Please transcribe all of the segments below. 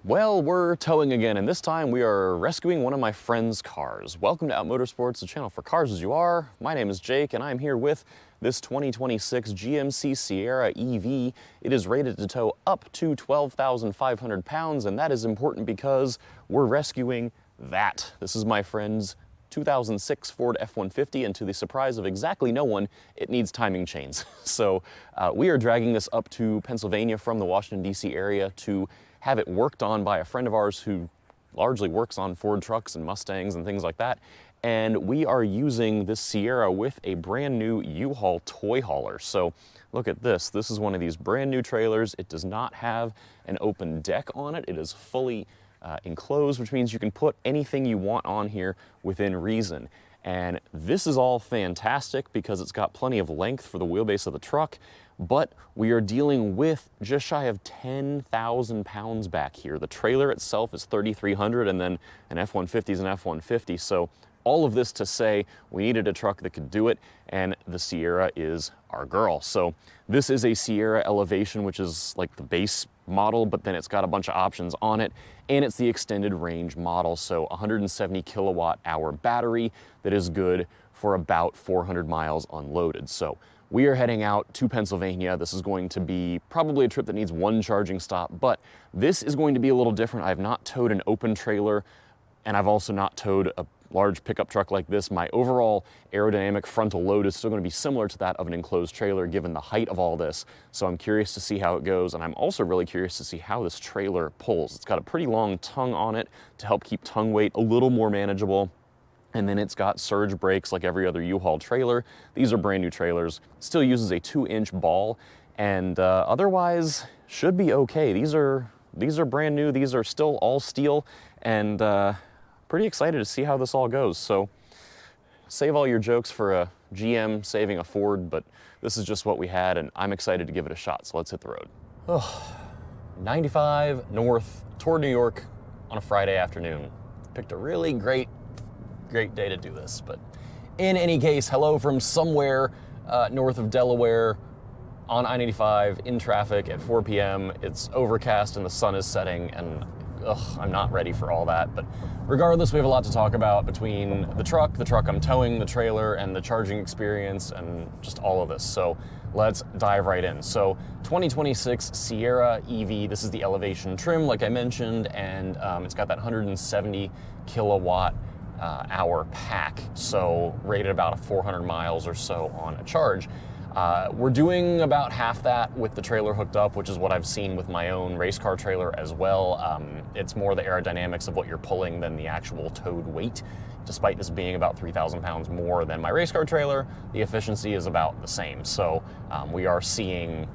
Well, we're towing again, and this time we are rescuing one of my friend's cars. Welcome to Out Motorsports, the channel for cars as you are. My name is Jake, and I'm here with this 2026 GMC Sierra EV. It is rated to tow up to 12,500 pounds, and that is important because we're rescuing that. This is my friend's 2006 Ford F-150, and to the surprise of exactly no one, it needs timing chains. So we are dragging this up to Pennsylvania from the Washington, D.C. area to have it worked on by a friend of ours who largely works on Ford trucks and Mustangs and things like that. And we are using this Sierra with a brand new U-Haul toy hauler. So look at this. This is one of these brand new trailers. It does not have an open deck on it. It is fully enclosed, which means you can put anything you want on here within reason. And this is all fantastic because it's got plenty of length for the wheelbase of the truck, but we are dealing with just shy of 10,000 pounds back here. The trailer itself is 3,300, and then an F-150 is an F-150. So all of this to say we needed a truck that could do it, and the Sierra is our girl. So this is a Sierra Elevation, which is like the base model, but then it's got a bunch of options on it, and it's the extended range model. So 170 kilowatt hour battery that is good for about 400 miles unloaded. So we are heading out to Pennsylvania. This is going to be probably a trip that needs one charging stop, but this is going to be a little different. I've not towed an open trailer, and I've also not towed a large pickup truck like this. My overall aerodynamic frontal load is still going to be similar to that of an enclosed trailer given the height of all this. So I'm curious to see how it goes, and I'm also really curious to see how this trailer pulls. It's got a pretty long tongue on it to help keep tongue weight a little more manageable. And then it's got surge brakes like every other U-Haul trailer. These are brand new trailers. Still uses a 2-inch ball, and otherwise should be okay. These are brand new. These are still all steel, and pretty excited to see how this all goes. So save all your jokes for a GM saving a Ford, but this is just what we had, and I'm excited to give it a shot. So let's hit the road. Oh, 95 north toward New York on a Friday afternoon. Picked a really great day to do this, but in any case, hello from somewhere north of Delaware on I-95 in traffic at 4 p.m. It's overcast and the sun is setting, and I'm not ready for all that. But regardless, we have a lot to talk about between the truck I'm towing, the trailer, and the charging experience, and just all of this. So let's dive right in. So 2026 Sierra EV, this is the Elevation trim, like I mentioned, and it's got that 170 kilowatt hour pack, so rated about 400 miles or so on a charge. We're doing about half that with the trailer hooked up, which is what I've seen with my own race car trailer as well. It's more the aerodynamics of what you're pulling than the actual towed weight. Despite this being about 3,000 pounds more than my race car trailer, the efficiency is about the same. So we are seeing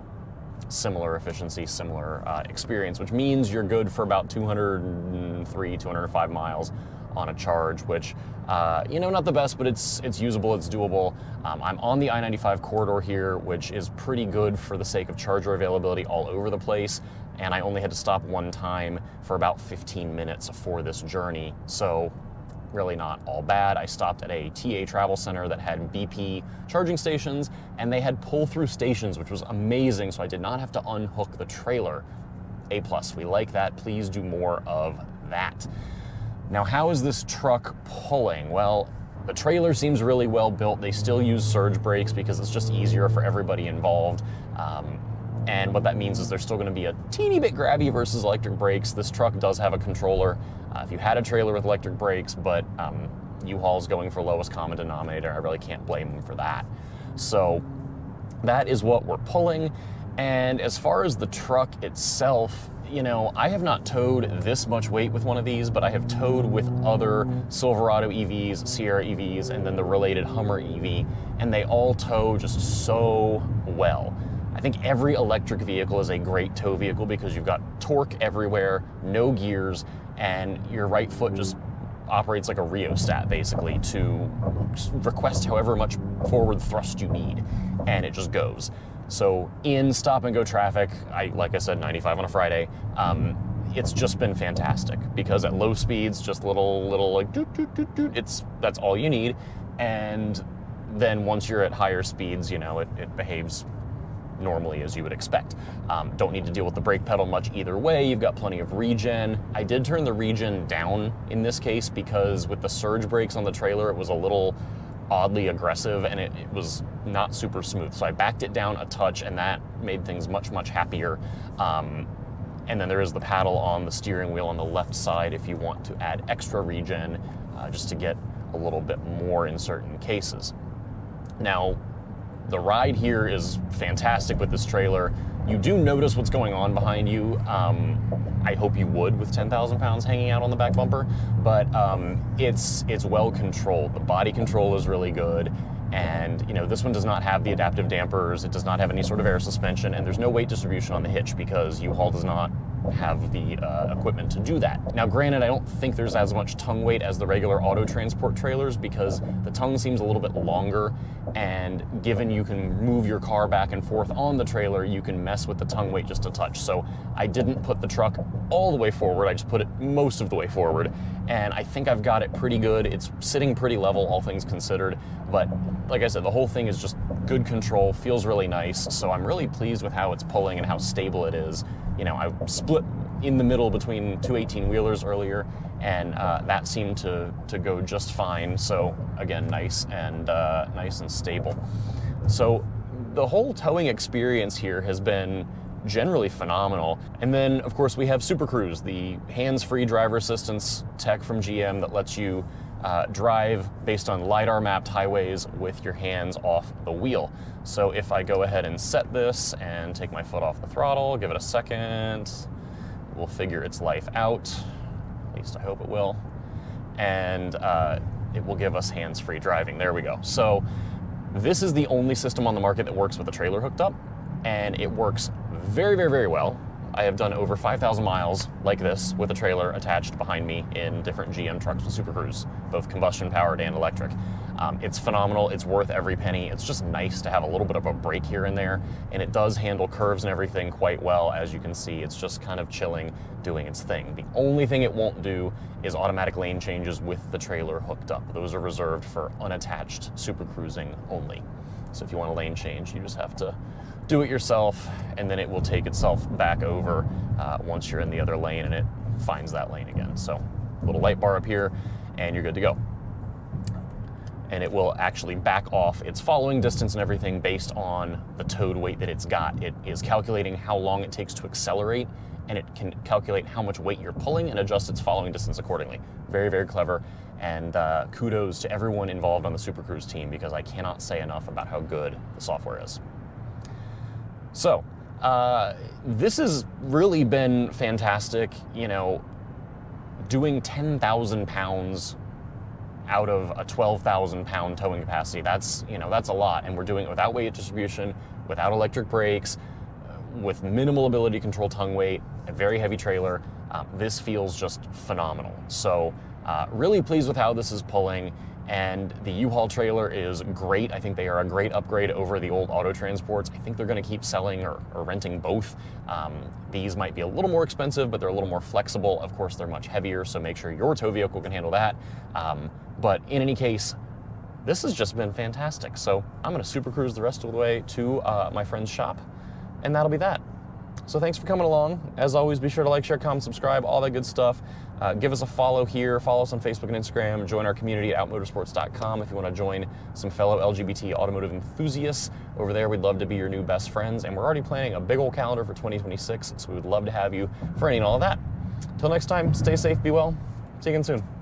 similar efficiency, similar experience, which means you're good for about 203, 205 miles on a charge, which, not the best, but it's usable, it's doable. I'm on the I-95 corridor here, which is pretty good for the sake of charger availability all over the place, and I only had to stop one time for about 15 minutes for this journey, so really not all bad. I stopped at a TA travel center that had BP charging stations, and they had pull-through stations, which was amazing, so I did not have to unhook the trailer. A+, we like that. Please do more of that. Now, how is this truck pulling? Well, the trailer seems really well built. They still use surge brakes because it's just easier for everybody involved. And what that means is there's still gonna be a teeny bit grabby versus electric brakes. This truck does have a controller. If you had a trailer with electric brakes, but U-Haul's going for lowest common denominator, I really can't blame them for that. So that is what we're pulling. And as far as the truck itself, I have not towed this much weight with one of these, but I have towed with other Silverado EVs, Sierra EVs, and then the related Hummer EV, and they all tow just so well. I think every electric vehicle is a great tow vehicle because you've got torque everywhere, no gears, and your right foot just operates like a rheostat, basically, to request however much forward thrust you need, and it just goes. So in stop-and-go traffic, like I said, 95 on a Friday, it's just been fantastic because at low speeds, just little like doot, doot, doot, doot, that's all you need. And then once you're at higher speeds, it behaves normally as you would expect. Don't need to deal with the brake pedal much either way. You've got plenty of regen. I did turn the regen down in this case because with the surge brakes on the trailer, it was a little oddly aggressive and it was not super smooth. So I backed it down a touch and that made things much, much happier. And then there is the paddle on the steering wheel on the left side if you want to add extra regen just to get a little bit more in certain cases. Now, the ride here is fantastic with this trailer. You do notice what's going on behind you. I hope you would with 10,000 pounds hanging out on the back bumper, but it's well controlled. The body control is really good. And you know, this one does not have the adaptive dampers, it does not have any sort of air suspension, and there's no weight distribution on the hitch because U-Haul does not have the equipment to do that. Now granted, I don't think there's as much tongue weight as the regular auto transport trailers because the tongue seems a little bit longer, and given you can move your car back and forth on the trailer, you can mess with the tongue weight just a touch. So I didn't put the truck all the way forward, I just put it most of the way forward, and I think I've got it pretty good. It's sitting pretty level, all things considered, but like I said, the whole thing is just good control, feels really nice, so I'm really pleased with how it's pulling and how stable it is. You know, I split in the middle between two 18-wheelers earlier, and that seemed to go just fine. So again, nice and stable. So the whole towing experience here has been generally phenomenal. And then of course we have Super Cruise, the hands-free driver assistance tech from GM that lets you drive based on LiDAR mapped highways with your hands off the wheel. So if I go ahead and set this and take my foot off the throttle, give it a second, we'll figure its life out, at least I hope it will, and it will give us hands-free driving. There we go. So this is the only system on the market that works with a trailer hooked up, and it works very, very, very well. I have done over 5,000 miles like this with a trailer attached behind me in different GM trucks with Super Cruise, both combustion powered and electric. It's phenomenal, it's worth every penny. It's just nice to have a little bit of a break here and there, and it does handle curves and everything quite well. As you can see, it's just kind of chilling, doing its thing. The only thing it won't do is automatic lane changes with the trailer hooked up. Those are reserved for unattached Super Cruising only. So if you want a lane change, you just have to do it yourself, and then it will take itself back over once you're in the other lane and it finds that lane again. So little light bar up here and you're good to go. And it will actually back off its following distance and everything based on the towed weight that it's got. It is calculating how long it takes to accelerate, and it can calculate how much weight you're pulling and adjust its following distance accordingly. Very, very clever, and kudos to everyone involved on the Super Cruise team because I cannot say enough about how good the software is. So, this has really been fantastic, you know, doing 10,000 pounds out of a 12,000 pound towing capacity. That's, you know, that's a lot, and we're doing it without weight distribution, without electric brakes, with minimal ability to control tongue weight, a very heavy trailer. This feels just phenomenal. So, really pleased with how this is pulling. And the U-Haul trailer is great. I think they are a great upgrade over the old auto transports. I think they're gonna keep selling or renting both. These might be a little more expensive, but they're a little more flexible. Of course, they're much heavier, so make sure your tow vehicle can handle that. But in any case, this has just been fantastic. So I'm gonna Super Cruise the rest of the way to my friend's shop, and that'll be that. So thanks for coming along. As always, be sure to like, share, comment, subscribe, all that good stuff. Give us a follow here, follow us on Facebook and Instagram, join our community at outmotorsports.com if you want to join some fellow LGBT automotive enthusiasts over there. We'd love to be your new best friends, and we're already planning a big old calendar for 2026, so we would love to have you for any and all of that. Until next time, stay safe, be well, see you again soon.